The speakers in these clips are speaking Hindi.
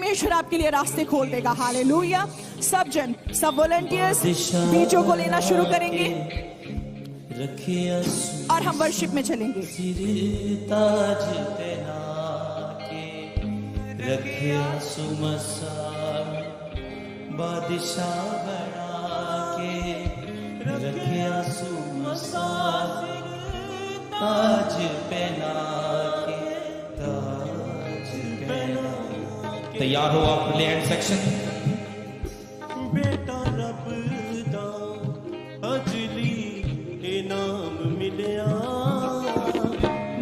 परमेश्वर आपके लिए रास्ते खोल देगा। हालेलुया। सब जन, सब वॉलंटियर्स बीजों को लेना शुरू करेंगे और हम वर्शिप में चलेंगे। ताज पहना के रखिया सुमसान, बादशाह बना के रखिया सुमसान, ताज पहना के, ताज पहना। तैयार हो आप लैंड सेक्शन। बेटा रब दा अजली इनाम मिलिया,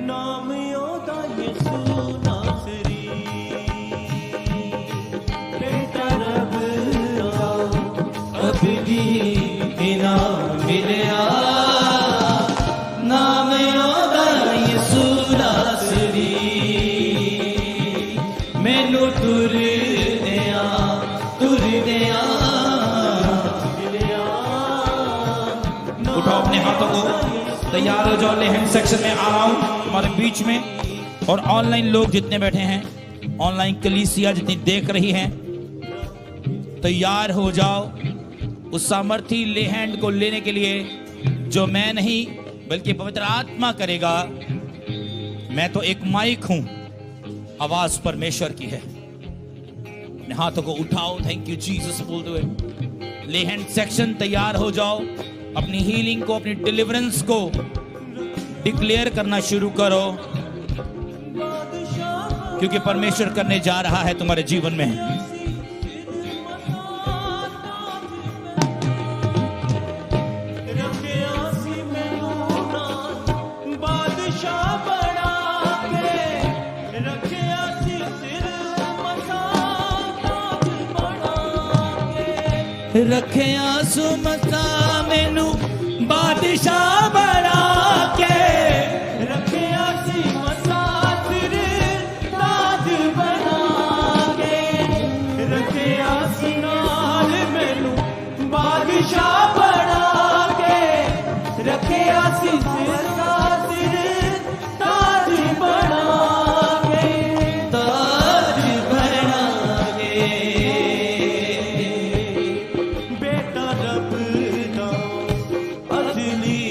नाम ओदा यीशु नासरी। बेटा रब दा अजली इनाम मिलिया, नाम ओदा यीशु नासरी। मैनू तुर दिया उठाओ अपने हाथों को, तैयार हो जाओ। लेहन सेक्शन में आ रहा हूं हमारे बीच में, और ऑनलाइन लोग जितने बैठे हैं, ऑनलाइन कलीसिया जितनी देख रही हैं, तैयार हो जाओ उस सामर्थी लेहैंड को लेने के लिए जो मैं नहीं बल्कि पवित्र आत्मा करेगा। मैं तो एक माइक हूं, आवाज परमेश्वर की है। अपने हाथों को उठाओ, थैंक यू जीसस बोलते हुए लेहैंड सेक्शन तैयार हो जाओ। अपनी हीलिंग को, अपनी डिलीवरेंस को डिक्लेयर करना शुरू करो, क्योंकि परमेश्वर करने जा रहा है तुम्हारे जीवन में। रखिया सुमसा मैनू बादशाह बना के, रखिया सी मसाफिर ताज बना के, रखिया सी नाल मैनू बादशाह बना के, रखिया सी मसाफिर ताज बना के, ताज बना के। बेटा रब दा अजली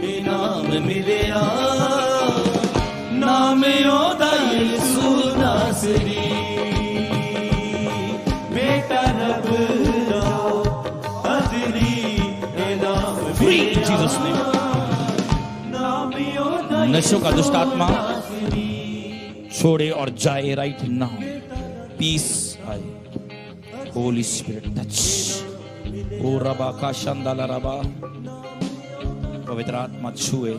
इनाम मिलिया, नाम ओदा यीशु नासरी। बेटा रब दा अजली इनाम फ्री जीसस ने। नाम ओदा नशों का दुष्ट आत्मा छोड़े और जाए राइट नाउ। पीस आए, होली स्पिरिट टच। ओ रबा का शांदाला रबा, पवित्र आत्मा छुए।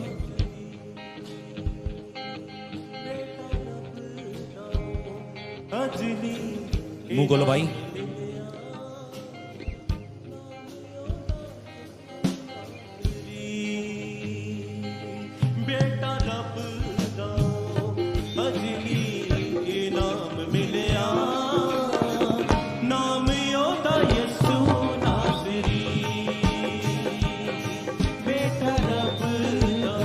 अजली मुंह खोलो भाई। बेटा रब दा अजली इनाम मिलिया, नाम ओदा यीशु नासरी। बेटा रब दा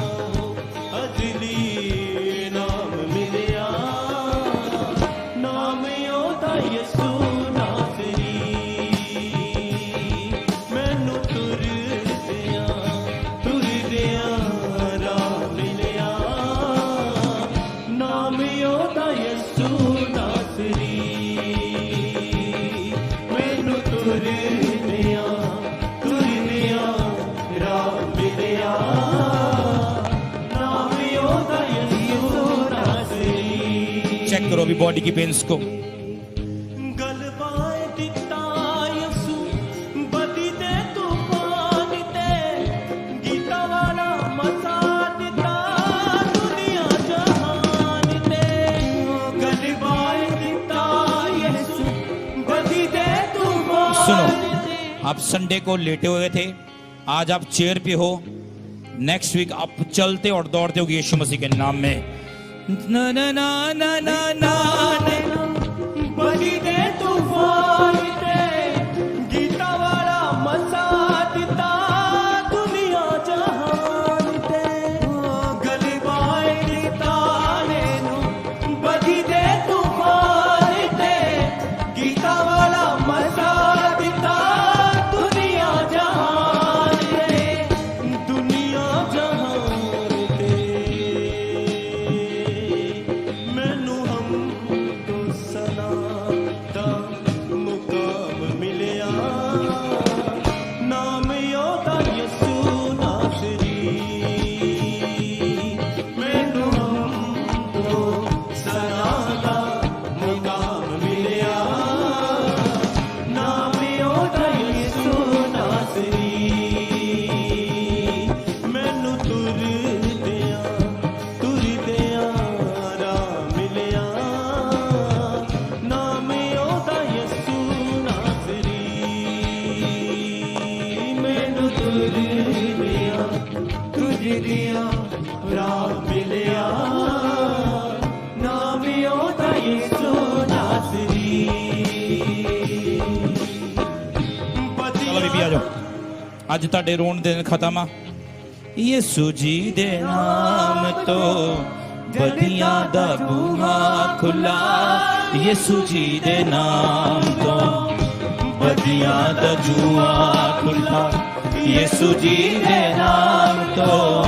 अजली इनाम मिलिया, नाम ओदा यीशु नासरी। मैनू तुर दिया राह मिलिया, नाम ओदा यीशु नासरी। मैनू तुर दिया राह मिलिया, नाम ओदा यीशु नासरी। चेक करो अभी बॉडी की पेन्स को। गलबाए दिता यसु बदी दे तूफान ते, गीता वाला मसा दिता दुनिया जहान ते। गलबाए दिता यसु बदी दे तूफान सुनो, ते। आप संडे को लेटे हुए थे, आज आप चेयर पे हो। नेक्स्ट वीक आप चलते और दौड़ते होगे यीशु मसीह के नाम में। ना ना ना ना ना ना ना। बदी दे तूफान ते, गीता वाला मसा दिता दुनिया जहान ते। गलबाए दिता नैनू बदी दे तूफान ते, आ जाओ। ਅੱਜ ਤੁਹਾਡੇ ਰੋਣ ਦੇ ਦਿਨ ਖਤਮ ਆ। ਯਿਸੂ ਜੀ ਦੇ ਨਾਮ ਤੋਂ ਬਦੀਆਂ ਦਾ ਬੂਹਾ ਖੁੱਲਾ। ਯਿਸੂ ਜੀ ਦੇ ਨਾਮ ਤੋਂ ਬਦੀਆਂ ਦਾ ਜੂਆ ਖੁੱਲਾ। ਯਿਸੂ ਜੀ ਦੇ ਨਾਮ ਤੋਂ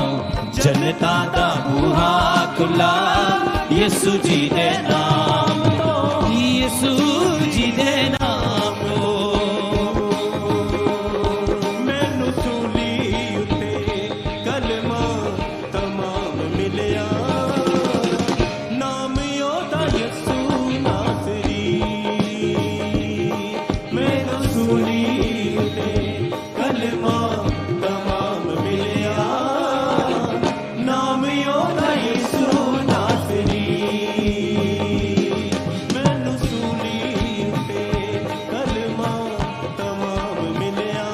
ਜਨਤਾ ਦਾ ਬੂਹਾ ਖੁੱਲਾ। ਯਿਸੂ ਜੀ ਦੇ ਨਾਮ ਤੋਂ ਯਿਸੂ ਜੀ ਦੇ ਨਾਮ ਤੋਂ ਮੈਨੂੰ ਸੂਲੀ ਉੱਤੇ ਕਲਮਾ ਤਮਾਮ ਮਿਲਿਆ। ਨਾਮ ਉਹਦਾ ਯਿਸੂ ਨਾਸਰੀ। ਮੈਨੂੰ ਸੂਲੀ ਉੱਤੇ ਕਲਮਾ ਤਮਾਮ ਮਿਲਿਆ। ਨਾਮ ਉਹਦਾ ਯਿਸੂ ਨਾਸਰੀ। ਮੈਨੂੰ ਸੂਲੀ ਉੱਤੇ ਕਲਮਾ ਤਮਾਮ ਮਿਲਿਆ।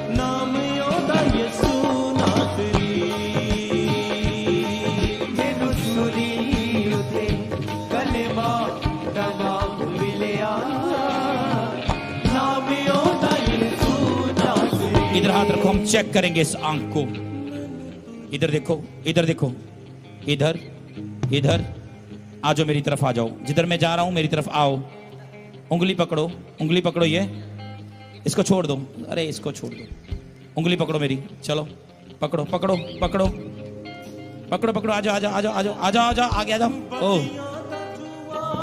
ਨਾਮ ਉਹਦਾ ਯਿਸੂ ਨਾਸਰੀ। ਮੈਨੂੰ ਸੂਲੀ ਉੱਤੇ ਕਲਮਾ ਤਮਾਮ ਮਿਲਿਆ। ਨਾਮ ਉਹਦਾ ਯਿਸੂ ਨਾਸਰੀ। इधर हाथ रखो, हम चेक करेंगे इस आंख को। इधर देखो, इधर देखो, इधर इधर आ जाओ, मेरी तरफ आ जाओ। जिधर मैं जा रहा हूं मेरी तरफ आओ। उंगली पकड़ो, उंगली पकड़ो। ये इसको छोड़ दो, अरे इसको छोड़ दो। उंगली पकड़ो मेरी, चलो पकड़ो पकड़ो पकड़ो पकड़ो पकड़ो। आ जाओ आ जाओ आ जाओ आ जाओ आ जाओ आ जाओ, आगे आ जाओ। ओ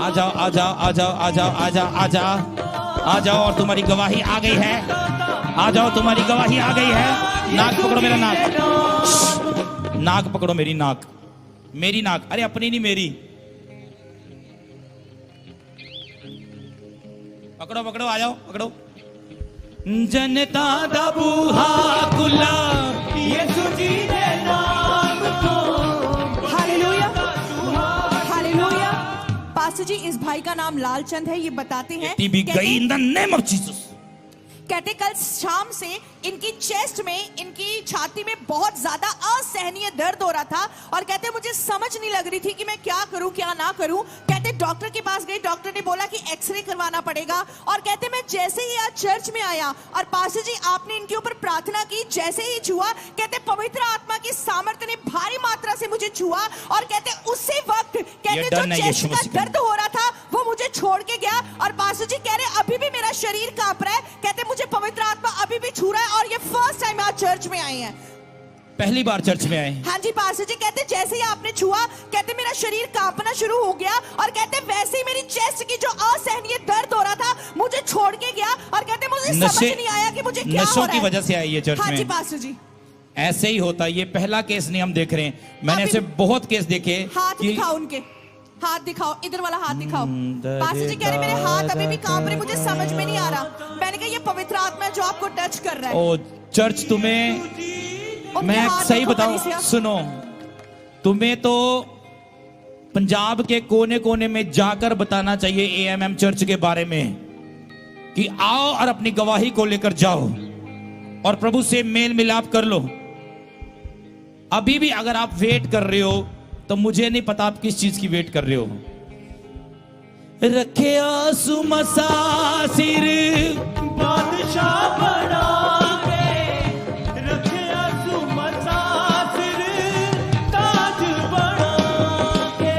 आ जाओ आ जाओ आ जाओ आ जाओ आ जाओ आ जाओ आ जाओ। और तुम्हारी गवाही आ गई है। आ जाओ, तुम्हारी गवाही आ गई है। नाक पकड़ो मेरा, नाक नाक पकड़ो मेरी नाक, मेरी नाक। अरे अपनी नहीं मेरी। पकड़ो पकड़ो, आ जाओ पकड़ो। जनता दा बूहा खुला। ਯਿਸੂ ਜੀ ਦੇ ਨਾਮ ਤੋਂ हालेलुया हालेलुया। पास्टर जी, इस भाई का नाम लालचंद है। ये बताते हैं, टी भी गई in the name of Jesus. कहते कल शाम से इनकी चेस्ट में, इनकी छाती में बहुत ज्यादा असहनीय दर्द हो रहा था। और कहते मुझे समझ नहीं लग रही थी कि मैं क्या करूं क्या ना करूं। कहते डॉक्टर के पास गई, डॉक्टर ने बोला कि एक्सरे करवाना पड़ेगा। और कहते मैं जैसे ही आज चर्च में आया और पास्टर जी आपने इनके ऊपर प्रार्थना की, जैसे ही छुआ, कहते पवित्र आत्मा की सामर्थ्य ने भारी मात्रा से मुझे छुआ। और कहते उसी वक्त कहते जो चेस्ट का दर्द हो रहा था वो मुझे छोड़ के गया। और पास्टर जी कह रहे अभी भी मेरा शरीर कांप रहा है। कहते मुझे पवित्र आत्मा अभी भी छू रहा है। और ये फर्स्ट टाइम आज चर्च में आए हैं, पहली बार चर्च में आए। हाँ जी पास्टर जी। कहते जैसे ही आपने छुआ, कहते मेरा शरीर कांपना शुरू हो गया। और कहते वैसे ही मेरी चेस्ट की जो असहनीय दर्द हो रहा था मुझे छोड़ के गया। और कहते मुझे समझ नहीं आया कि मुझे क्या हो नशों रहा की है। वजह से आई है चर्च हाँ जी में। पास्टर जी। ऐसे ही होता है। ये पहला केस नहीं हम देख रहे हैं, मैंने अभी- ऐसे बहुत केस देखे हाथ कि दिखाओ, उनके हाथ दिखाओ, इधर वाला हाथ दिखाओ। पास्टर जी कह रहे मेरे हाथ अभी भी कांप रहे, मुझे समझ में नहीं आ रहा। मैंने कहा ये पवित्र आत्मा है जो आपको टच कर रहा है। ओ चर्च तुम्हें, उनके मैं हाथ सही देखो बताऊं, कलीसिया। सुनो, तुम्हें तो पंजाब के कोने कोने में जाकर बताना चाहिए एएमएम चर्च के बारे में कि आओ और अपनी गवाही को लेकर जाओ और प्रभु से मेल मिलाप कर लो। अभी भी अगर आप वेट कर रहे हो तो मुझे नहीं पता आप किस चीज की वेट कर रहे हो। रखे आंसू मसा सिर बादशाह बना के रखिया सुमसा सिर ताज बना के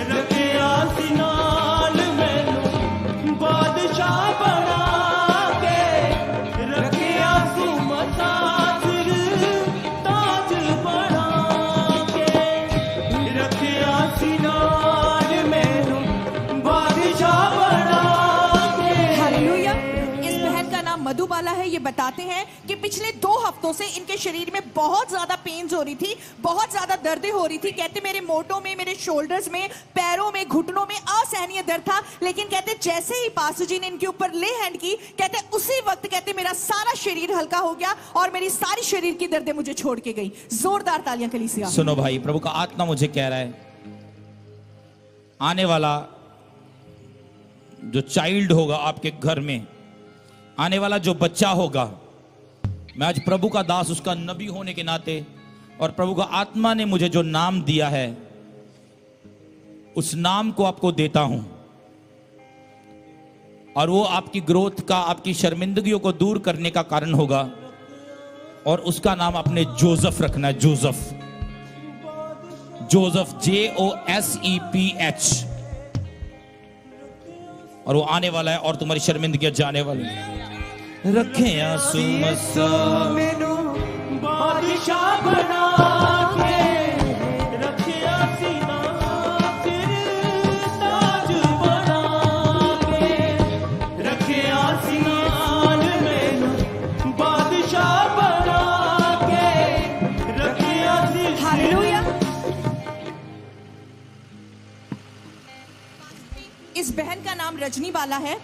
रखिया सिनाल मैनू बादशाह बना के रखिया सुमसा सिर ताज बना के रखिया सिनाल मैनू बादशाह बना के। हालेलुया। इस बहन का नाम मधुबाला है। ये बताते हैं कि पिछले 2 हफ्तों से इनके शरीर में बहुत ज्यादा पेन्स हो रही थी, बहुत ज्यादा दर्दें हो रही थी। कहते मेरे मोटों में, मेरे शोल्डर्स में, पैरों में, घुटनों में असहनीय दर्द था। लेकिन कहते जैसे ही पास्टर जी ने इनके ऊपर ले हैंड की, कहते उसी वक्त कहते मेरा सारा शरीर हल्का हो गया और मेरी सारी शरीर की दर्दें मुझे छोड़ के गई। जोरदार तालियां कलीसिया। सुनो भाई, प्रभु का आत्मा मुझे कह रहा है आने वाला जो चाइल्ड होगा आपके घर में, आने वाला जो बच्चा होगा, मैं आज प्रभु का दास, उसका नबी होने के नाते और प्रभु का आत्मा ने मुझे जो नाम दिया है उस नाम को आपको देता हूं। और वो आपकी ग्रोथ का, आपकी शर्मिंदगियों को दूर करने का कारण होगा। और उसका नाम आपने जोसेफ रखना है, जोसेफ। Joseph, JOSEPH। और वो आने वाला है और तुम्हारी शर्मिंदगियां जाने वाली है। रखे आंसू मसा मैनू बादशाह बना के रखिया सीना सिर ताज बना के रखिया सीना मैनू बादशाह बना के रखिया सीना। हालेलुया। इस बहन का नाम रजनी वाला है।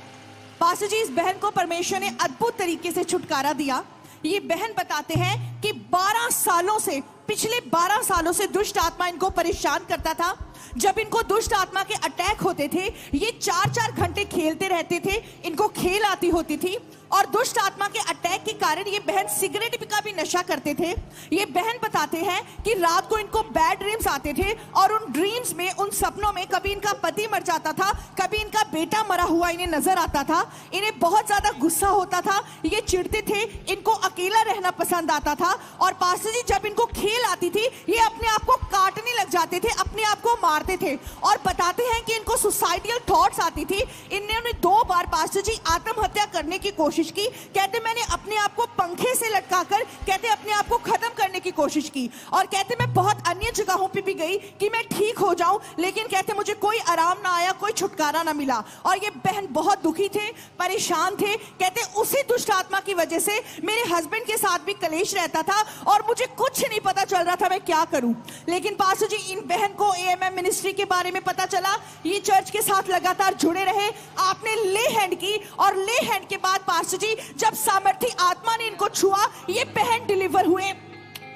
पास्टर जी, इस बहन को परमेश्वर ने अद्भुत तरीके से छुटकारा दिया। ये बहन बताते हैं कि 12 सालों से, पिछले 12 सालों से दुष्ट आत्मा इनको परेशान करता था। जब इनको दुष्ट आत्मा के अटैक होते थे, ये 4-4 घंटे खेलते रहते थे, इनको खेल आती होती थी। और दुष्ट आत्मा के अटैक के कारण ये बहन सिगरेट का भी नशा करते थे। ये बहन बताते हैं कि रात को इनको बैड ड्रीम्स आते थे और उन ड्रीम्स में, उन सपनों में कभी इनका पति मर जाता था, कभी इनका बेटा मरा हुआ इन्हें नजर आता था। इन्हें बहुत ज्यादा गुस्सा होता था, ये चिढ़ते थे, इनको अकेला रहना पसंद आता था। और पास्टर जी, जब इनको खेल आती थी, ये अपने आप को काटने लग जाते थे, अपने आप को मारते थे। और बताते हैं कि इनको सुसाइडियल थॉट्स आती थी। इन्होंने 2 बार पास्टर जी आत्महत्या करने की कोशिश की। कहते मैंने अपने आप को पंखे से लटकाकर, कहते अपने आप को खत्म करने की कोशिश की। और कहते मैं बहुत अन्य जगहों पे भी गई कि मैं ठीक हो जाऊं, लेकिन कहते मुझे कोई आराम ना आया, कोई छुटकारा ना मिला। और ये बहन बहुत दुखी थे, परेशान थे। कहते उसी दुष्ट आत्मा की वजह से मेरे हस्बैंड के साथ भी कलेश रहता था और मुझे कुछ नहीं पता चल रहा था मैं क्या करूं। लेकिन पास्टर जी, इन बहन को AMM मिनिस्ट्री के बारे में पता चला। ये चर्च के साथ लगातार जुड़े रहे, आपने ले हैंड की। और ले हैंड के बाद पास्टर जी, जब सामर्थी आत्मा ने इनको छुआ, ये बहन डिलीवर हुए।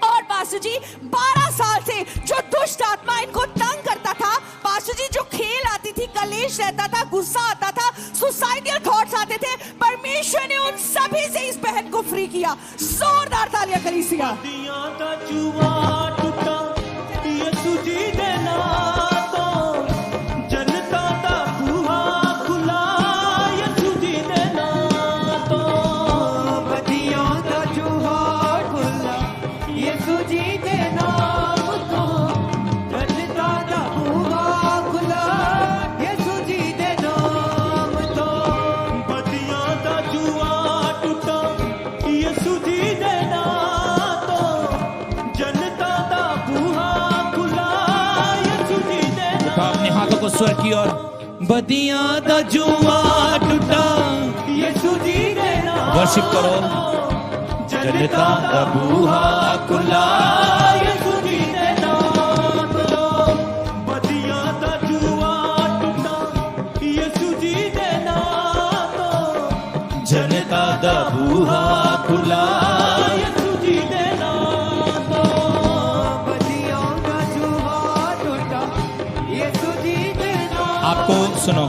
और पास्टर जी, 12 साल से जो दुष्ट आत्मा इनको तंग करता था, पास्टर जी, जो खेल आती थी, कलेश रहता था, गुस्सा आता था, सुसाइडियल थॉट्स आते थे, परमेश्वर ने उन सभी से इस बहन को फ्री किया। जोरदार तालियां कलीसिया। दियां दा जुआ टूटा यीशु जी दे नाम तो, जनता दा बूहा खुला यीशु जी दे नाम तो। बदियां दा जुआ खुला यीशु जी दे नाम तो, जनता दा बूहा खुला यीशु जी दे नाम तो। बदियां दा जुआ टूटा यीशु जी दे नाम तो, जनता दा बूहा खुला यीशु जी दे नाम। अपने हाथों को स्वर की और बदियां दा जुआ टूटा यीशु जी दे नाम। वर्शिप करो। जनता दा बूहा खुला यीशु जी दे नाम तो। बदियां दा जुआ टूटा यीशु जी दे नाम तो, जनता दा बूहा खुला यीशु जी दे नाम तो। बदियां दा जुआ टूटा यीशु जी दे नाम। आपको सुनो,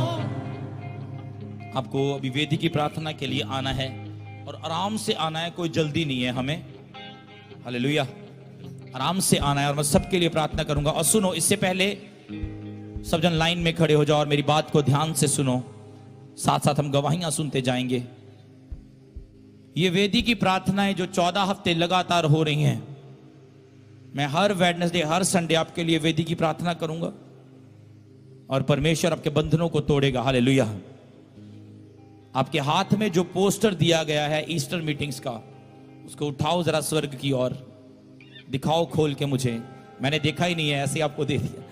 आपको अभी वेदी की प्रार्थना के लिए आना है और आराम से आना है, कोई जल्दी नहीं है हमें। हालेलुया। आराम से आना है और मैं सबके लिए प्रार्थना करूंगा। और सुनो, इससे पहले सब जन लाइन में खड़े हो जाओ और मेरी बात को ध्यान से सुनो। साथ साथ हम गवाहियां सुनते जाएंगे। ये वेदी की प्रार्थनाएं जो 14 हफ्ते लगातार हो रही हैं, मैं हर वेडनेसडे, हर संडे आपके लिए वेदी की प्रार्थना करूंगा और परमेश्वर आपके बंधनों को तोड़ेगा। हालेलुया। आपके हाथ में जो पोस्टर दिया गया है ईस्टर मीटिंग्स का, उसको उठाओ जरा स्वर्ग की ओर, दिखाओ खोल के मुझे। मैंने देखा ही नहीं है, ऐसे आपको दे दिया,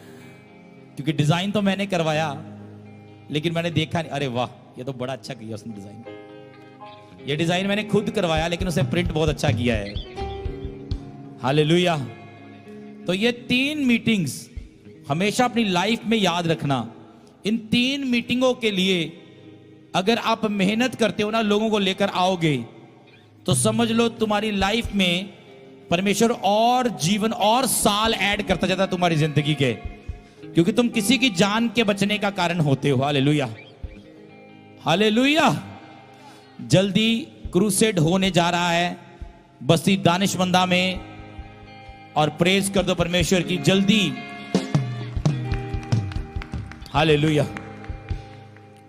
क्योंकि डिजाइन तो मैंने करवाया लेकिन मैंने देखा नहीं। अरे वाह, ये तो बड़ा अच्छा किया उसने डिजाइन। ये डिजाइन मैंने खुद करवाया लेकिन उसे प्रिंट बहुत अच्छा किया है। हालेलुया। तो ये 3 मीटिंग्स हमेशा अपनी लाइफ में याद रखना। इन 3 मीटिंगों के लिए अगर आप मेहनत करते हो ना, लोगों को लेकर आओगे, तो समझ लो तुम्हारी लाइफ में परमेश्वर और जीवन और साल ऐड करता जाता है तुम्हारी जिंदगी के, क्योंकि तुम किसी की जान के बचने का कारण होते हो। Hallelujah, hallelujah. जल्दी क्रूसेड होने जा रहा है बस्ती दानिशमंदा में, और प्रेज कर दो परमेश्वर की जल्दी। हालेलुया।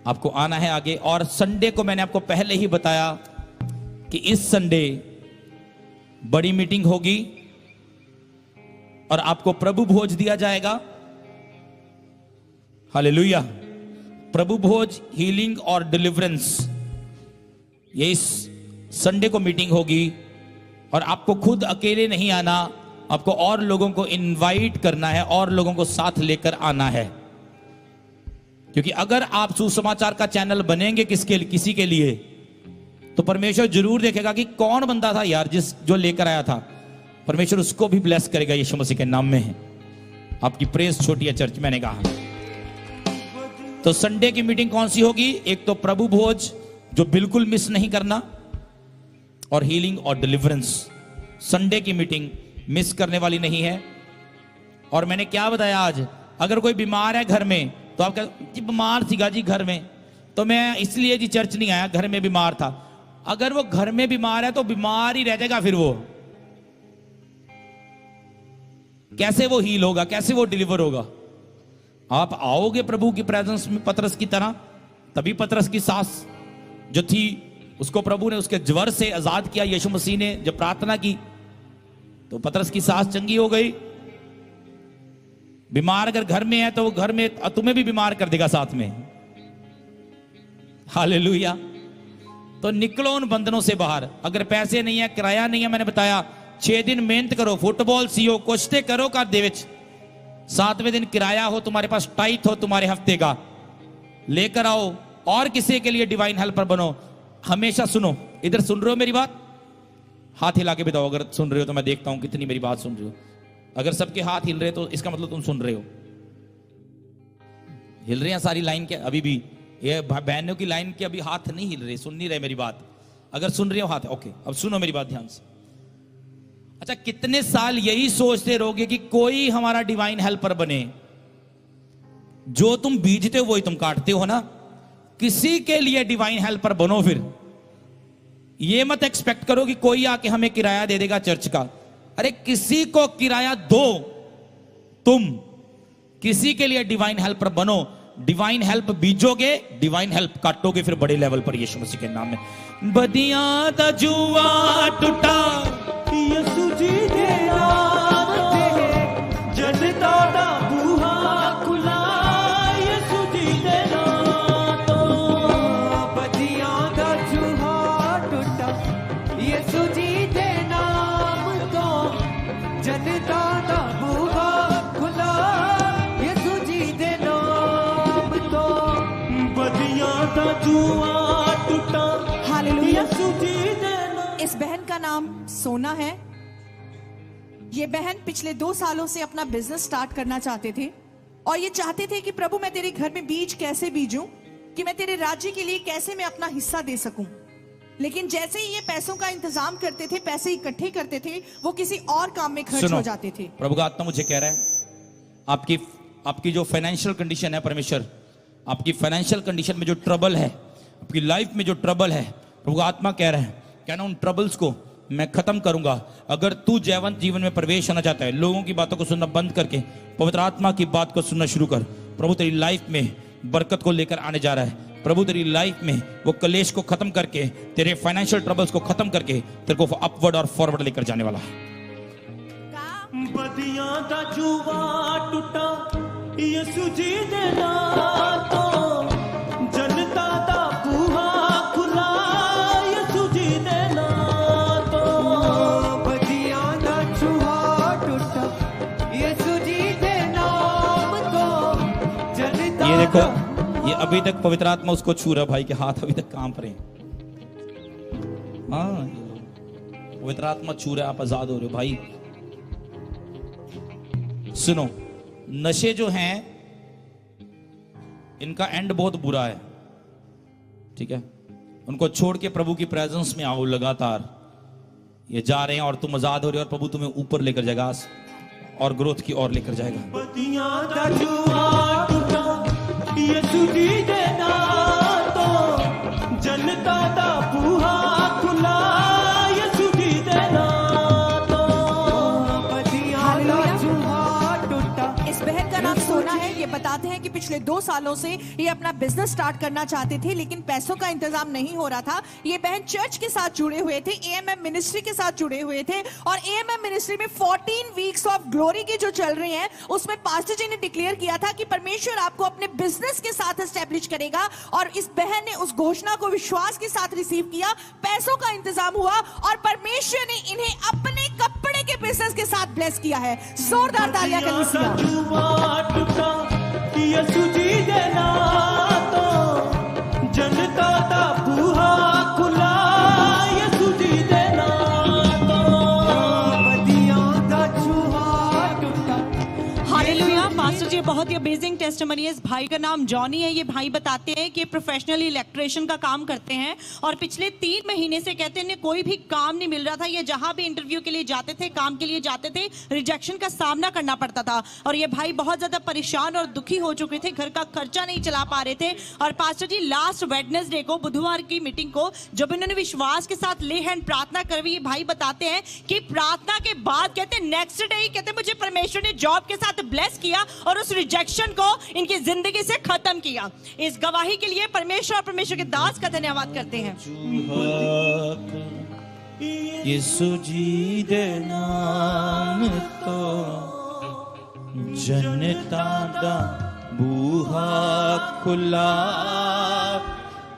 आपको आना है आगे। और संडे को मैंने आपको पहले ही बताया कि इस संडे बड़ी मीटिंग होगी और आपको प्रभु भोज दिया जाएगा। हालेलुया। प्रभु भोज, हीलिंग और डिलीवरेंस, ये इस संडे को मीटिंग होगी। और आपको खुद अकेले नहीं आना, आपको और लोगों को इनवाइट करना है और लोगों को साथ लेकर आना है। क्योंकि अगर आप सुसमाचार का चैनल बनेंगे किसी के लिए, तो परमेश्वर जरूर देखेगा कि कौन बंदा था यार जो लेकर आया था। परमेश्वर उसको भी ब्लेस करेगा यीशु मसीह के नाम में है। आपकी प्रेस छोटी है चर्च, मैंने कहा। तो संडे की मीटिंग कौन सी होगी? एक तो प्रभु भोज जो बिल्कुल मिस नहीं करना, और हीलिंग और डिलीवरेंस। संडे की मीटिंग मिस करने वाली नहीं है। और मैंने क्या बताया आज, अगर कोई बीमार है घर में तो आप कहते बीमार थी जी घर में, तो मैं इसलिए जी चर्च नहीं आया, घर में बीमार था। अगर वो घर में बीमार है तो बीमार ही रह जाएगा, फिर वो कैसे वो हील होगा, कैसे वो डिलीवर होगा? आप आओगे प्रभु की प्रेजेंस में पतरस की तरह। तभी पतरस की सास जो थी उसको प्रभु ने उसके ज्वर से आजाद किया। यीशु मसीह ने जब प्रार्थना की तो पतरस की सास चंगी हो गई। बीमार अगर घर में है तो वो घर में तुम्हें भी बीमार कर देगा साथ में। हालेलुया। तो निकलो उन बंधनों से बाहर। अगर पैसे नहीं है, किराया नहीं है, मैंने बताया 6 दिन मेहनत करो, फुटबॉल सीओ, कुश्ते करो कर दे विच। 7वें दिन किराया हो तुम्हारे पास, टाइट हो तुम्हारे हफ्ते का, लेकर आओ और किसी के लिए डिवाइन हेल्पर बनो। हमेशा सुनो, इधर सुन रहे हो मेरी बात? हाथ हिला के बताओ अगर सुन रहे हो, तो मैं देखता हूं कितनी मेरी बात सुन रहे हो। अगर सबके हाथ हिल रहे तो इसका मतलब तुम सुन रहे हो। हिल रहे हैं सारी लाइन के? अभी भी ये बहनों की लाइन के अभी हाथ नहीं हिल रहे, सुन नहीं रहे मेरी बात। अगर सुन रहे हो हाथ, ओके, अब सुनो मेरी बात ध्यान से। अच्छा, कितने साल यही सोचते रहोगे कि कोई हमारा डिवाइन हेल्पर बने? जो तुम बीजते हो वही तुम काटते हो ना। किसी के लिए डिवाइन हेल्पर बनो। फिर ये मत एक्सपेक्ट करो कि कोई आके हमें किराया दे देगा चर्च का। अरे किसी को किराया दो, तुम किसी के लिए डिवाइन हेल्पर बनो। डिवाइन हेल्प बीजोगे, डिवाइन हेल्प काटोगे फिर बड़े लेवल पर यीशु मसीह के नाम में। बदिया दा जुआ टूटा यसु जी दे नाम ते, जनता दा बूहा खुला यसु जी दे नाम तो। बदियां दा चूहा टुटा यसु जी दे नाम तो, जनता दा बूहा खुला यसु जी दे नाम तो। बदियां दा जुआ टूटा हालेलुया। यसु जी दे नाम। इस बहन का नाम सोना है। ये बहन पिछले 2 सालों से अपना बिजनेस स्टार्ट करना चाहते थे और ये चाहते थे कि प्रभु मैं तेरे घर में बीज कैसे बीजूं, कि मैं तेरे राज्य के लिए कैसे मैं अपना हिस्सा दे सकूं। लेकिन जैसे ही ये पैसों का इंतजाम करते थे, पैसे इकट्ठे करते थे, वो किसी और काम में खर्च सुनो, हो जाते थे। प्रभु का आत्मा मुझे कह रहा है आपकी जो फाइनेंशियल कंडीशन है, परमेश्वर आपकी फाइनेंशियल कंडीशन में जो ट्रबल है, आपकी लाइफ में जो ट्रबल है, प्रभु का आत्मा कह रहा है कहना उन ट्रबल्स को मैं खत्म करूंगा। अगर तू जयवंत जीवन में प्रवेश करना चाहता है, लोगों की बातों को सुनना बंद करके पवित्र आत्मा की बात को सुनना शुरू कर। प्रभु तेरी लाइफ में बरकत को लेकर आने जा रहा है। प्रभु तेरी लाइफ में वो कलेश को खत्म करके, तेरे फाइनेंशियल ट्रबल्स को खत्म करके तेरे को अपवर्ड और फॉरवर्ड लेकर जाने वाला है। बदियां दा जुआ टूटा यसु जी दे नाम तो, जनता दा बूहा खुला यसु जी दे नाम तो। बदियां दा चूहा टुटा यसु जी दे नाम तो, जनता ये देखो, ये अभी तक पवित्र आत्मा उसको छू रहा, भाई के हाथ अभी तक कांप रहे हैं। हाँ, पवित्र आत्मा छू रहा है, आप आजाद हो रहे हो भाई। सुनो, नशे जो हैं इनका एंड बहुत बुरा है, ठीक है? उनको छोड़ के प्रभु की प्रेजेंस में आओ लगातार। ये जा रहे हैं और तुम आजाद हो रहे हो और प्रभु तुम्हें ऊपर लेकर जाएगा और ग्रोथ की ओर लेकर जाएगा। बदियां दा जुआ टूटा यसु जी दे नाम तो, जनता दा बूहा खुला यसु जी दे नाम तो। बदियां दा चूहा टुटा। इस बहन का नाम सोना है। ये बताते हैं कि पिछले पिछले 2 सालों से ये अपना बिजनेस स्टार्ट करना चाहते थे, लेकिन पैसों का इंतजाम नहीं हो रहा था। ये बहन चर्च के साथ जुड़े हुए थे, एएमएम मिनिस्ट्री के साथ जुड़े हुए थे, और एएमएम मिनिस्ट्री में 14 वीक्स ऑफ ग्लोरी की जो चल रही हैं, उसमें पास्टर जी ने डिक्लेयर किया था कि परमेश्वर आपको अपने बिजनेस के साथ एस्टेब्लिश करेगा। और इस बहन ने उस घोषणा को विश्वास के साथ रिसीव किया, पैसों का इंतजाम हुआ और परमेश्वर ने इन्हें अपने कपड़े के बिजनेस के साथ ब्लेस किया है। जोरदार तालियां कलीसिया। यसु जी देना तो जनता दा बूहा खुला, यसु जी देना तो बदियां दा चूहा टुटा। हालेलुया। पास्टर जी, बहुत ही अमेजिंग टेस्टिमनी है। इस भाई का नाम जॉनी है। ये भाई बताते हैं कि प्रोफेशनली इलेक्ट्रिशियन का काम करते हैं और पिछले 3 महीने से कहते हैं कोई भी काम नहीं मिल रहा था। ये जहां भी इंटरव्यू के लिए जाते थे, काम के लिए जाते थे, रिजेक्शन का सामना करना पड़ता था और ये भाई बहुत ज्यादा परेशान और दुखी हो चुके थे, घर का खर्चा नहीं चला पा रहे थे। और पास्टर जी लास्ट वेडनेसडे को, बुधवार की मीटिंग को, जब इन्होंने विश्वास के साथ ले हैंड प्रार्थना करवी, ये भाई बताते हैं कि प्रार्थना के बाद कहते हैं नेक्स्ट डे ही कहते मुझे परमेश्वर ने जॉब के साथ ब्लेस किया और उस रिजेक्शन को इनकी जिंदगी से खत्म किया। इस गवाही के लिए परमेश्वर और परमेश्वर के दास का धन्यवाद करते हैं। यीशु जी दे नाम तो जनता दा बूहा खुला,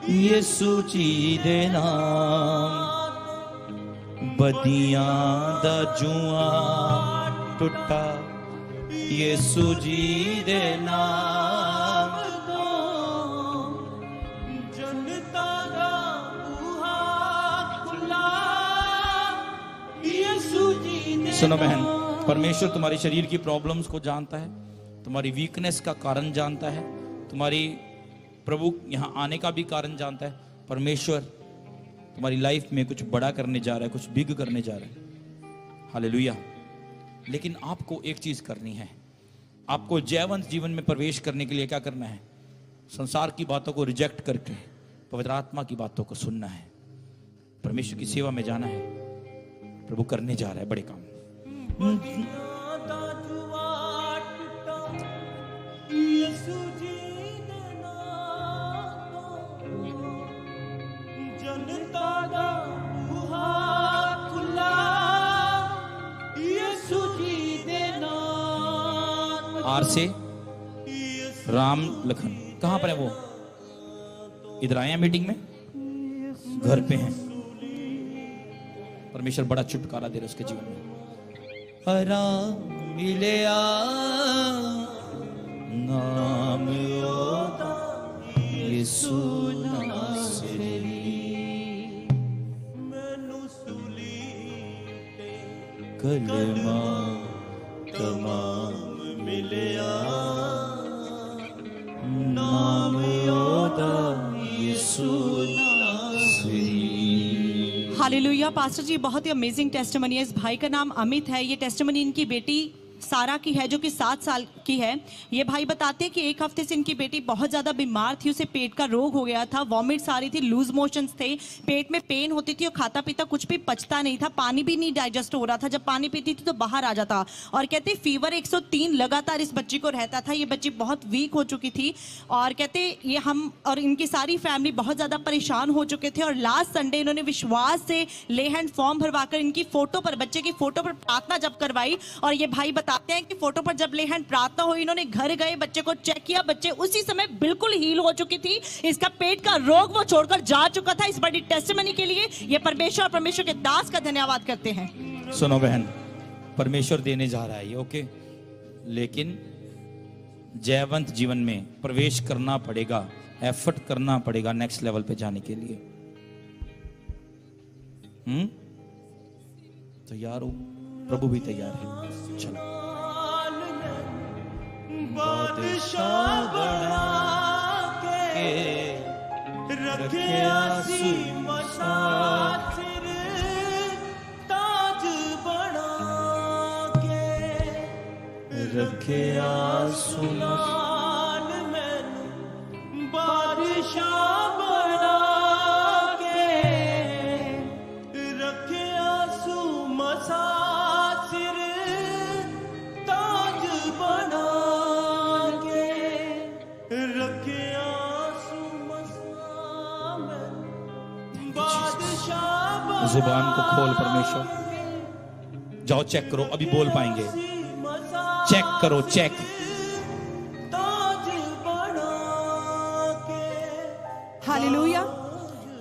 यीशु जी दे नाम बदियां दा जुआ टुटा, यीशु जी दे नाम तो जनता दा बूहा खुला, यसु जी देना। सुनो बहन, परमेश्वर तुम्हारी शरीर की प्रॉब्लम्स को जानता है, तुम्हारी वीकनेस का कारण जानता है, तुम्हारी प्रभु यहाँ आने का भी कारण जानता है। परमेश्वर तुम्हारी लाइफ में कुछ बड़ा करने जा रहा है, कुछ बिग करने जा रहा है। हालेलुया। लेकिन आपको एक चीज करनी है, आपको जयवंत जीवन में प्रवेश करने के लिए क्या करना है? संसार की बातों को रिजेक्ट करके पवित्र आत्मा की बातों को सुनना है, परमेश्वर की सेवा में जाना है। प्रभु करने जा रहा है बड़े काम। यसु जी देना तो जनता दा बूहा खुला, यसु जी देना। आर से राम लखन कहां पर है वो? इधर आए हैं मीटिंग में, घर पे हैं। परमेश्वर बड़ा छुटकारा दे रहा है उसके जीवन में। आराम मिलिया नाम ओदा यीशु नासरी, मैनू सूली ते कलमा तमाम मिलिया, नाम ओदा यीशु नासरी। हालेलुया। पास्टर जी, बहुत ही अमेजिंग टेस्टिमनी है। इस भाई का नाम अमित है। ये टेस्टिमनी इनकी बेटी सारा की है जो कि 7 साल की है। ये भाई बताते हैं कि 1 हफ्ते से इनकी बेटी बहुत ज्यादा बीमार थी, उसे पेट का रोग हो गया था, वॉमिट्स आ रही थी, लूज मोशंस थे, पेट में पेन होती थी और खाता पीता कुछ भी पचता नहीं था, पानी भी नहीं डाइजेस्ट हो रहा था, जब पानी पीती थी तो बाहर आ जाता। और कहते फीवर 103 लगातार इस बच्ची को रहता था। ये बच्ची बहुत वीक हो चुकी थी और कहते ये हम और इनकी सारी फैमिली बहुत ज्यादा परेशान हो चुके थे। और लास्ट संडे इन्होंने विश्वास से ले हैंड फॉर्म भरवाकर इनकी फोटो पर, बच्चे की फोटो पर प्रार्थना जब करवाई। और ये भाई बताते हैं कि फोटो पर जब ले हैंड प्रार्थना हुई, इन्होंने घर गए, बच्चे को चेक किया, बच्चे उसी समय बिल्कुल हील हो चुकी थी। इसका पेट का रोग वो छोड़कर जा चुका था। इस बड़ी टेस्टिमनी के लिए ये परमेश्वर और परमेश्वर के दास का धन्यवाद करते हैं। सुनो बहन, परमेश्वर देने जा रहा है ये, ओके, लेकिन जयवंत जीवन में प्रवेश करना पड़ेगा, एफर्ट करना पड़ेगा नेक्स्ट लेवल पे जाने के लिए। तैयार हो? प्रभु भी तैयार है। चलो। बादशाह बना के रखिया सी मसातिर, ताज बना के रखिया सुनान मैनू, बादशाह बना के रखिया सु मसातिर, ताज बना के जुबान को खोल परमेश्वर। जाओ चेक करो, अभी बोल पाएंगे। चेक करो, चेक। हालेलुया।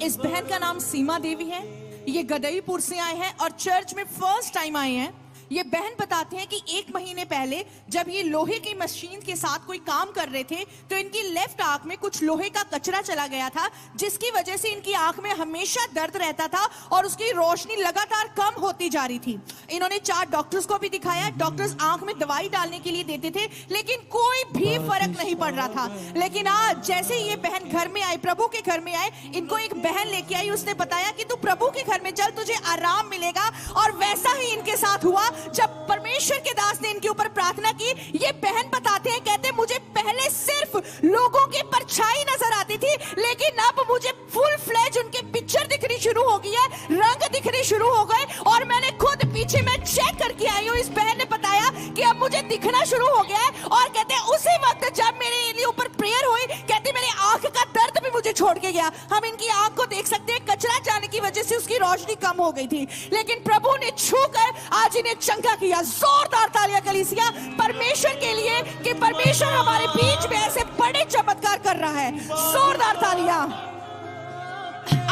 इस बहन का नाम सीमा देवी है। ये गदईपुर से आए हैं और चर्च में फर्स्ट टाइम आए हैं। ये बहन बताते हैं कि 1 महीने पहले जब ये लोहे की मशीन के साथ कोई काम कर रहे थे तो इनकी लेफ्ट आंख में कुछ लोहे का कचरा चला गया था, जिसकी वजह से इनकी आंख में हमेशा दर्द रहता था और उसकी रोशनी लगातार कम होती जा रही थी। इन्होंने 4 डॉक्टर्स को भी दिखाया। डॉक्टर्स आंख में दवाई डालने के लिए देते थे, लेकिन कोई भी फर्क नहीं पड़ रहा था। लेकिन आज जैसे ये बहन घर में आई, प्रभु के घर में आए, इनको एक बहन लेके आई। उसने बताया कि तू प्रभु के घर में चल, तुझे आराम मिलेगा। और वैसा ही इनके साथ हुआ। जब परमेश्वर के दास ने इनके ऊपर प्रार्थना की, ये बहन बताते हैं, कहते मुझे पहले सिर्फ लोगों की परछाई नजर आती थी, लेकिन अब मुझे फुल फ्लेज उनके पिक्चर दिखनी शुरू हो गई है, रंग दिखने शुरू हो गए। और मैंने खुद पीछे में चेक करके आई हूँ। इस बहन ने बताया कि अब मुझे दिखना शुरू हो गया है। और कहते उसी वक्त जब मेरे ऊपर प्रेयर हुई, कहते मेरी आंख का दर्द भी मुझे छोड़ के गया। हम इनकी आंख को देख सकते हैं, कचरा जाने की वजह से उसकी रोशनी कम हो गई थी, लेकिन प्रभु ने छूकर आज इन्हें चंगा किया। जोरदार तालियां कलीसिया परमेश्वर के लिए कि परमेश्वर हमारे बीच में ऐसे बड़े चमत्कार कर रहा है। जोरदार तालियां।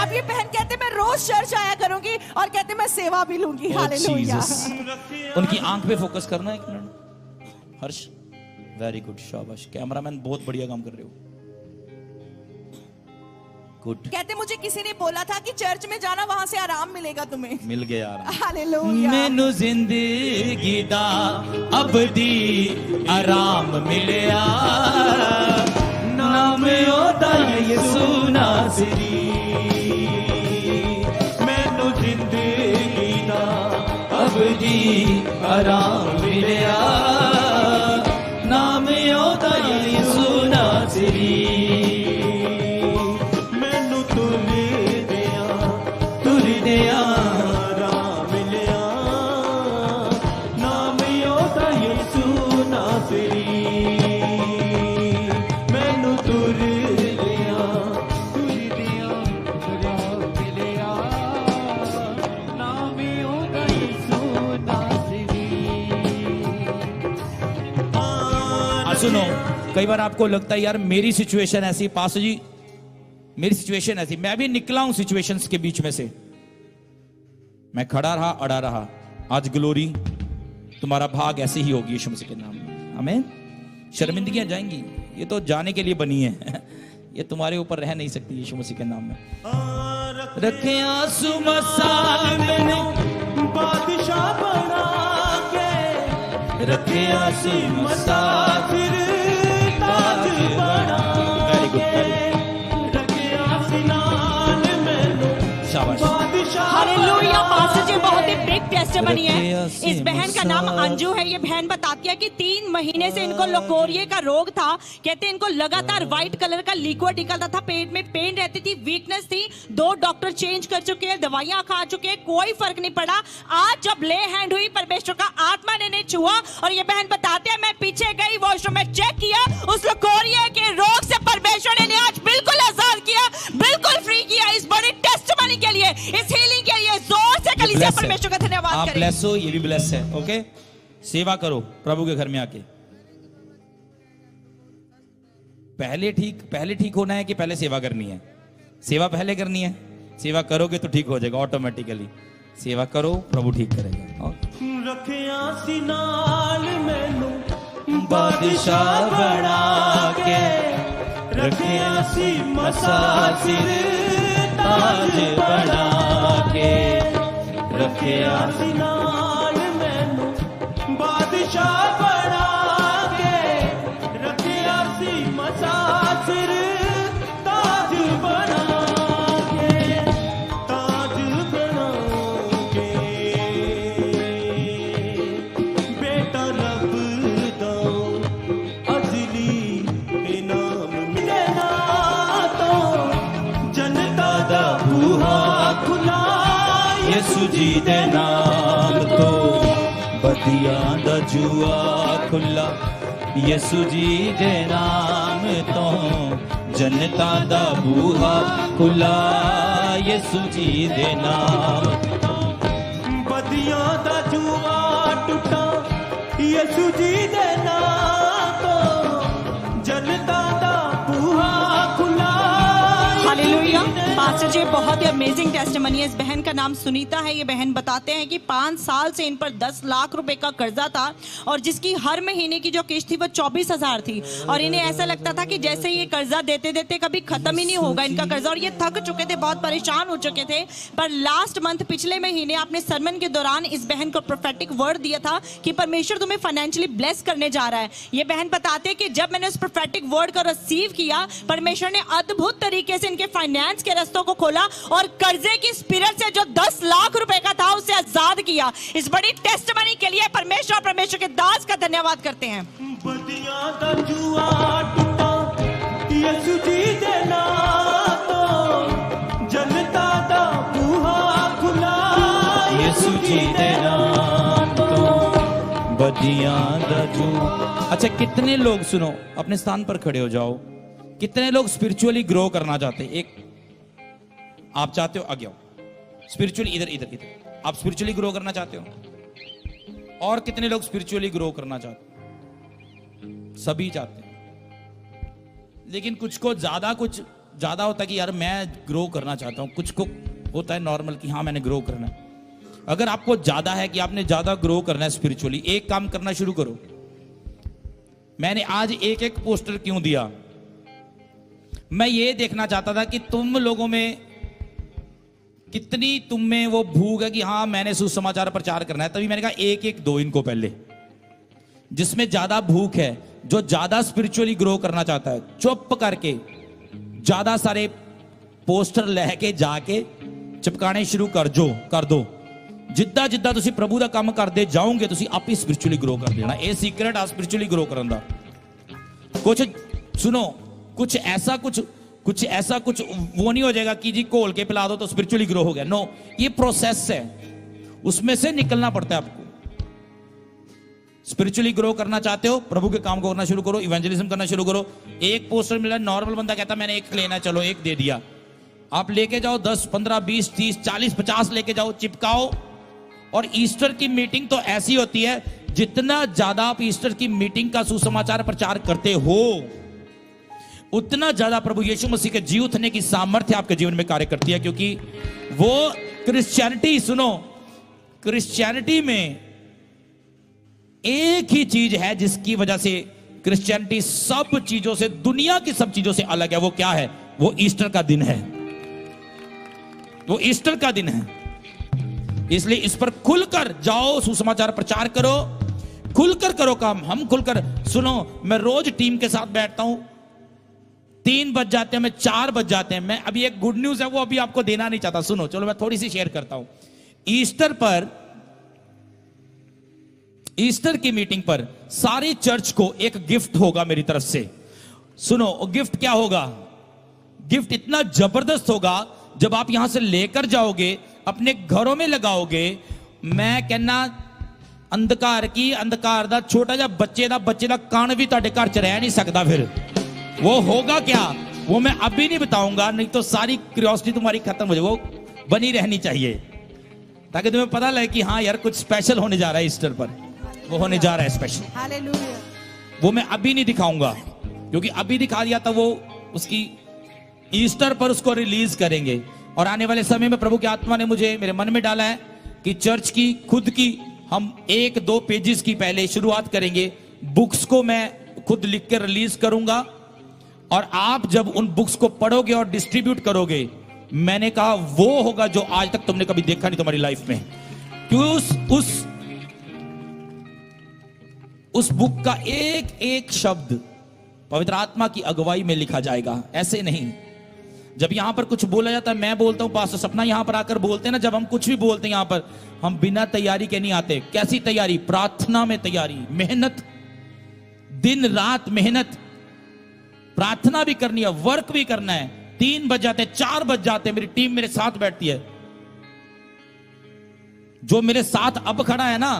अब ये बहन कहते मैं रोज चर्च आया करूंगी और कहते मैं सेवा भी लूंगी। हालेलुया। उनकी आंख पे फोकस करना एक मिनट। हर्ष, वेरी गुड, शाबाश। कैमरामैन बहुत बढ़िया काम कर रहे हो। गुड। कहते मुझे किसी ने बोला था कि चर्च में जाना, वहां से आराम मिलेगा तुम्हें। मिल गया आराम। हालेलुया। मैनू जिंदगी दा अबदी आराम मिलिया, नाम ओदा यीशु नासरी। मैनू जिंदगी दा अबदी आराम मिलिया, नाम ओदा यीशु नासरी। सुनो, कई बार आपको लगता है यार मेरी सिचुएशन ऐसी, पास्टर जी मेरी सिचुएशन ऐसी, मैं भी निकला हूं सिचुएशंस के बीच में से, मैं खड़ा रहा, अड़ा रहा। आज ग्लोरी तुम्हारा भाग ऐसे ही होगी यीशु मसीह के नाम में। आमीन। शर्मिंदगियां जाएंगी, ये तो जाने के लिए बनी है, ये तुम्हारे ऊपर रह नहीं सकती यीशु मसीह के नाम में। रखे आंसू मसाल मैंने बादशाह बना के, रखे आंसू मसाफिर ताज बना के, रखे आसमान मैंने शाबाश। हालेलुया। पास्टर जी बहुत ही बिग टेस्टिमनी है। इस बहन का नाम अंजू है। ये बहन बताती है कि 3 महीने से इनको लकोरिये का रोग था। कहते इनको लगातार व्हाइट कलर का लिक्विड निकलता था, पेट में पेन रहती थी, वीकनेस थी। 2 डॉक्टर चेंज कर चुके हैं, दवाइयां खा चुके हैं, कोई फर्क नहीं पड़ा। आज जब ले हैंड हुई, परमेश्वर का आत्मा ने इन्हें छुआ और ये बहन बताते हैं मैं पीछे गई, वॉशरूम में चेक किया, उस लकोरिये के रोग से परमेश्वर ने आज बिल्कुल आजाद किया, बिल्कुल फ्री किया। इस बड़ी टेस्टिमनी के लिए, इस हीलिंग के लिए जोर से कलीसिया परमेश्वर का धन्यवाद आप करें। ब्लेस हो, ये भी ब्लेस है। ओके, सेवा करो प्रभु के घर में आके। पहले ठीक होना है कि पहले सेवा करनी है? सेवा पहले करनी है। सेवा करोगे तो ठीक हो जाएगा ऑटोमेटिकली। सेवा करो, प्रभु ठीक करेगा। रखिया सी नाल मैनू बादशाह बना के, रखिया सी मसाफिर ताज बना के, रखिया सी नाल मैनू बादशाह बना के, रखिया सी मसाफिर ताज बना के, ताज बना के। बेटा रब दा अजली इनाम मिलना तो जनता दा बूहा खुला, यीशु जी दे नाम तो बदियां दा जुआ खुला, यीशु जी दे नाम तो जनता दा बूहा खुला, यीशु जी दे नाम बदियां दा जुआ टुटा यीशु जी दे नाम तो जनता दा बूहा खुला हालेलुया। पास्टर जी बहुत ही अमेजिंग टेस्टिमनी है। इस बहन का नाम सुनीता है। ये बहन बताते हैं कि 5 साल से इन पर 10 लाख रुपए का कर्जा था और जिसकी हर महीने की जो किस्त थी वो 24,000 थी और इन्हें ऐसा लगता था कि जैसे ये कर्जा देते देते कभी खत्म ही नहीं होगा इनका कर्जा और ये थक चुके थे, बहुत परेशान हो चुके थे। पर लास्ट मंथ पिछले महीने आपने सरमन के दौरान इस बहन को प्रोफेटिक वर्ड दिया था कि परमेश्वर तुम्हें फाइनेंशियली ब्लेस करने जा रहा है। ये बहन बताते हैं कि जब मैंने उस प्रोफेटिक वर्ड को रिसीव किया, परमेश्वर ने अद्भुत तरीके से इनके फाइनेंस के रस्तों को खोला और कर्जे की स्पिरिट से जो 10 लाख रुपए का था उसे आजाद किया। इस बड़ी टेस्टिमनी के लिए परमेश्वर के दास का धन्यवाद करते हैं। बदियां दा जुआ टुटा यीशु जी दे नाम तो जनता दा बूहा खुला यीशु जी दे नाम तो बदियां दा जू। अच्छा, कितने लोग, सुनो, अपने स्थान पर खड़े हो जाओ, कितने लोग स्पिरिचुअली ग्रो करना चाहते हैं? एक आप चाहते हो, आगे आओ। स्पिरिचुअली इधर इधर इधर, आप स्पिरिचुअली ग्रो करना चाहते हो? और कितने लोग स्पिरिचुअली ग्रो करना चाहते हैं? सभी चाहते हैं, लेकिन कुछ को ज्यादा होता है कि यार मैं ग्रो करना चाहता हूं, कुछ को होता है नॉर्मल कि हाँ मैंने ग्रो करना है। अगर आपको ज्यादा है कि आपने ज्यादा ग्रो करना है स्पिरिचुअली, एक काम करना शुरू करो। मैंने आज एक एक पोस्टर क्यों दिया? मैं ये देखना चाहता था कि तुम लोगों में कितनी तुम में वो भूख है कि हाँ मैंने सुसमाचार प्रचार करना है। तभी मैंने कहा एक एक दो इनको पहले, जिसमें ज्यादा भूख है, जो ज्यादा स्पिरिचुअली ग्रो करना चाहता है, चुप करके ज्यादा सारे पोस्टर लेके जाके चिपकाने शुरू कर दो। जिद्दा जिद्दा तुसी प्रभु दा काम करते जाओगे तुसी आप ही स्पिरिचुअली ग्रो कर देना। ये सीक्रेट आ स्पिरिचुअली ग्रो करन दा। कुछ सुनो, कुछ ऐसा कुछ वो नहीं हो जाएगा कि जी घोल के पिला दो तो स्पिरिचुअली ग्रो हो गया। नो, ये प्रोसेस है, उसमें से निकलना पड़ता है आपको। स्पिरिचुअली ग्रो करना चाहते हो, प्रभु के काम को करना शुरू करो, इवेंजलिज्म करना शुरू करो। एक पोस्टर मिला, नॉर्मल बंदा कहता मैंने एक लेना, चलो एक दे दिया। आप लेके जाओ 10, 15, 20, 30, 40, 50 लेके जाओ, चिपकाओ। और ईस्टर की मीटिंग तो ऐसी होती है, जितना ज्यादा आप ईस्टर की मीटिंग का सुसमाचार प्रचार करते हो, उतना ज्यादा प्रभु यीशु मसीह के जी उठने की सामर्थ्य आपके जीवन में कार्य करती है। क्योंकि वो क्रिश्चियनिटी, सुनो, क्रिश्चियनिटी में एक ही चीज है जिसकी वजह से क्रिश्चियनिटी सब चीजों से, दुनिया की सब चीजों से अलग है। वो क्या है? वो ईस्टर का दिन है। वो ईस्टर का दिन है। इसलिए इस पर खुलकर जाओ, सुसमाचार प्रचार करो, खुलकर करो काम। हम खुलकर, सुनो, मैं रोज टीम के साथ बैठता हूं, 3 बज जाते हैं, मैं 4 बज जाते हैं। मैं अभी एक गुड न्यूज है वो अभी आपको देना नहीं चाहता, सुनो, चलो मैं थोड़ी सी शेयर करता हूं। ईस्टर की मीटिंग पर सारी चर्च को एक गिफ्ट होगा मेरी तरफ से। सुनो, गिफ्ट क्या होगा? गिफ्ट इतना जबरदस्त होगा, जब आप यहां से लेकर जाओगे, अपने घरों में लगाओगे, मैं कहना अंधकार दा छोटा जा बच्चे दा कान भी तुहाडे घर च रह नहीं सकता। फिर वो होगा क्या, वो मैं अभी नहीं बताऊंगा, नहीं तो सारी क्यूरियोसिटी तुम्हारी खत्म हो जाए। वो बनी रहनी चाहिए ताकि तुम्हें पता लगे कि हाँ यार कुछ स्पेशल होने जा रहा है ईस्टर पर, वो होने जा रहा है स्पेशल। हालेलुया। वो मैं अभी नहीं दिखाऊंगा, क्योंकि अभी दिखा दिया तो वो उसकी ईस्टर पर उसको रिलीज करेंगे। और आने वाले समय में प्रभु की आत्मा ने मुझे मेरे मन में डाला है कि चर्च की खुद की हम 1-2 पेजेस की पहले शुरुआत करेंगे। बुक्स को मैं खुद लिख कर रिलीज करूंगा और आप जब उन बुक्स को पढ़ोगे और डिस्ट्रीब्यूट करोगे, मैंने कहा वो होगा जो आज तक तुमने कभी देखा नहीं तुम्हारी लाइफ में। क्यों उस बुक का एक एक शब्द पवित्र आत्मा की अगुवाई में लिखा जाएगा, ऐसे नहीं। जब यहां पर कुछ बोला जाता है, मैं बोलता हूं, पास्टर सपना यहां पर आकर बोलते हैं ना, जब हम कुछ भी बोलते हैं यहां पर, हम बिना तैयारी के नहीं आते। कैसी तैयारी? प्रार्थना में तैयारी, मेहनत, दिन रात मेहनत, प्रार्थना भी करनी है, वर्क भी करना है। 3 बज जाते, 4 बज जाते, मेरी टीम मेरे साथ बैठती है। जो मेरे साथ अब खड़ा है ना,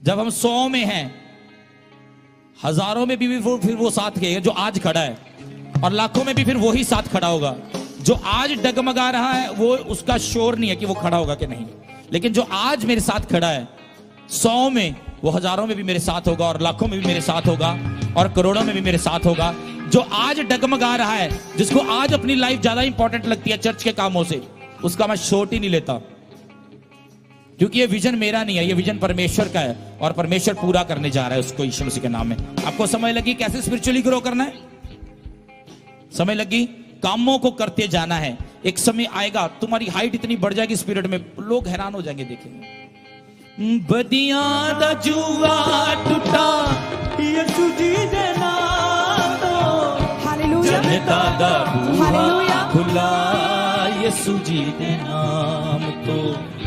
जब हम 100 में हैं, हजारों में भी फिर वो साथ के जो आज खड़ा है, और लाखों में भी फिर वही साथ खड़ा होगा। जो आज डगमगा रहा है वो उसका शोर नहीं है कि वो खड़ा होगा कि नहीं, लेकिन जो आज मेरे साथ खड़ा है 100 में, वो हजारों में भी मेरे साथ होगा और लाखों में भी मेरे साथ होगा और करोड़ों में भी मेरे साथ होगा। जो आज डगमगा रहा है, जिसको आज अपनी लाइफ ज्यादा इंपॉर्टेंट लगती है चर्च के कामों से, उसका मैं शॉर्ट ही नहीं लेता, क्योंकि ये विजन मेरा नहीं है, ये विजन परमेश्वर का है और परमेश्वर पूरा करने जा रहा है उसको यीशु मसीह के नाम में। आपको समझ लगी कैसे स्पिरिचुअली ग्रो करना है? समझ लगी? कामों को करते जाना है। एक समय आएगा तुम्हारी हाइट इतनी बढ़ जाएगी स्पिरिट में, लोग हैरान हो जाएंगे देखेंगे। बदियां दा जुआ टूटा यीशु जी दे नाम तो हालेलुया, जनता दा बुआ हालेलुया, खुला यीशु जी दे नाम तो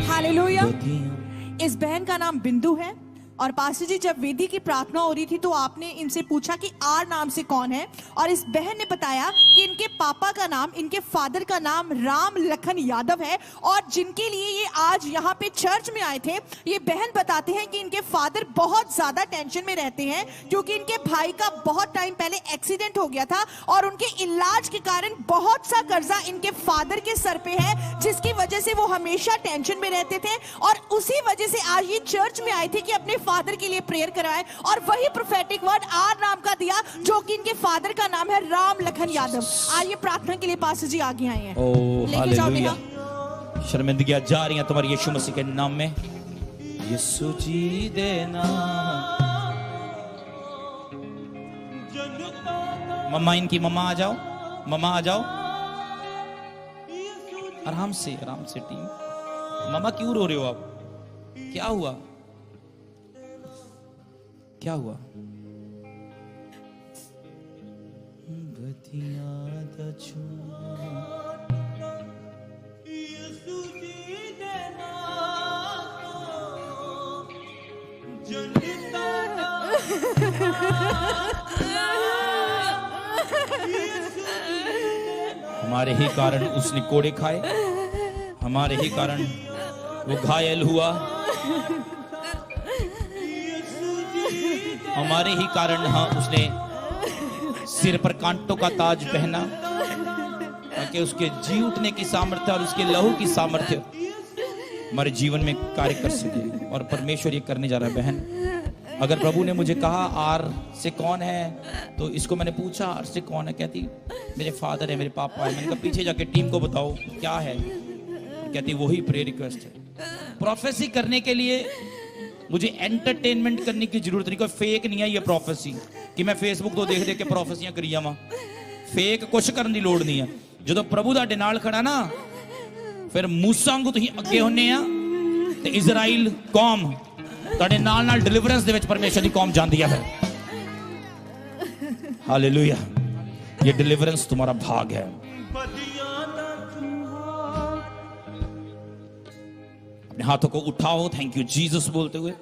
हालेलुया। बदियां। इस बहन का नाम बिंदु है और पास्टर जी जब वेदी की प्रार्थना हो रही थी तो आपने इनसे पूछा कि आर नाम से कौन है, और इस बहन ने बताया कि इनके पापा का नाम, इनके फादर का नाम राम लखन यादव है, और जिनके लिए ये आज यहाँ पे चर्च में आए थे, ये बहन बताते हैं कि इनके फादर बहुत ज्यादा टेंशन में रहते हैं क्योंकि इनके भाई का बहुत टाइम पहले एक्सीडेंट हो गया था और उनके इलाज के कारण बहुत सा कर्जा इनके फादर के सर पे है, जिसकी वजह से वो हमेशा टेंशन में रहते थे, और उसी वजह से आज ये चर्च में आए थे कि अपने फादर के लिए प्रेयर कराए, और वही प्रोफेटिक वर्ड आर नाम का दिया जो कि इनके फादर का नाम है राम लखन यादव। आज ये प्रार्थना के लिए पास्टर जी आगे आए हैं। ओ लेके जाओ हालेलुया। नेहा। शर्मिंदगियां जा रही हैं तुम्हारी यीशु मसीह के नाम में। यीशु जी दे नाम। मम्मा, इनकी मम्मा आ जाओ, मम्मा आ जाओ, आराम से टीम। मम्मा क्यों रो रहे हो आप? क्या हुआ? क्या हुआ? यीशु जी दे नाम तो जनता हमारे ही कारण उसने कोड़े खाए, हमारे ही कारण वो घायल हुआ, हमारे ही कारण हाँ उसने सिर पर कांटों का ताज पहना, ताकि उसके जी उठने की सामर्थ्य और उसके लहू की सामर्थ्य हमारे जीवन में कार्य कर सके। और परमेश्वर ये करने जा रहा है। बहन, अगर प्रभु ने मुझे कहा आर से कौन है, तो इसको मैंने पूछा आर से कौन है, कहती मेरे फादर है, मेरे पापा है। मैंने कहा पीछे जाके टीम को बताओ क्या है, कहती वही प्रेयर रिक्वेस्ट है। प्रोफेसी करने के लिए मुझे एंटरटेनमेंट करने की जरूरत नहीं, कोई फेक नहीं है ये प्रोफेसी कि मैं फेसबुक तो देख देख के प्रोफेसियां करी जावां। फेक कुछ करने की लोड़ नहीं है। जो प्रभु दा नाल खड़ा ना, फिर मूसा वांगू तुसीं अगे होने आ ते इजराइल कौम तुहाडे नाल नाल डिलीवरेंस दे विच परमेश्वर दी कौम जांदी है। हालेलुया। ये डिलीवरेंस तुम्हारा भाग है। अपने हाथों को उठाओ, थैंक यू जीसस बोलते हुए।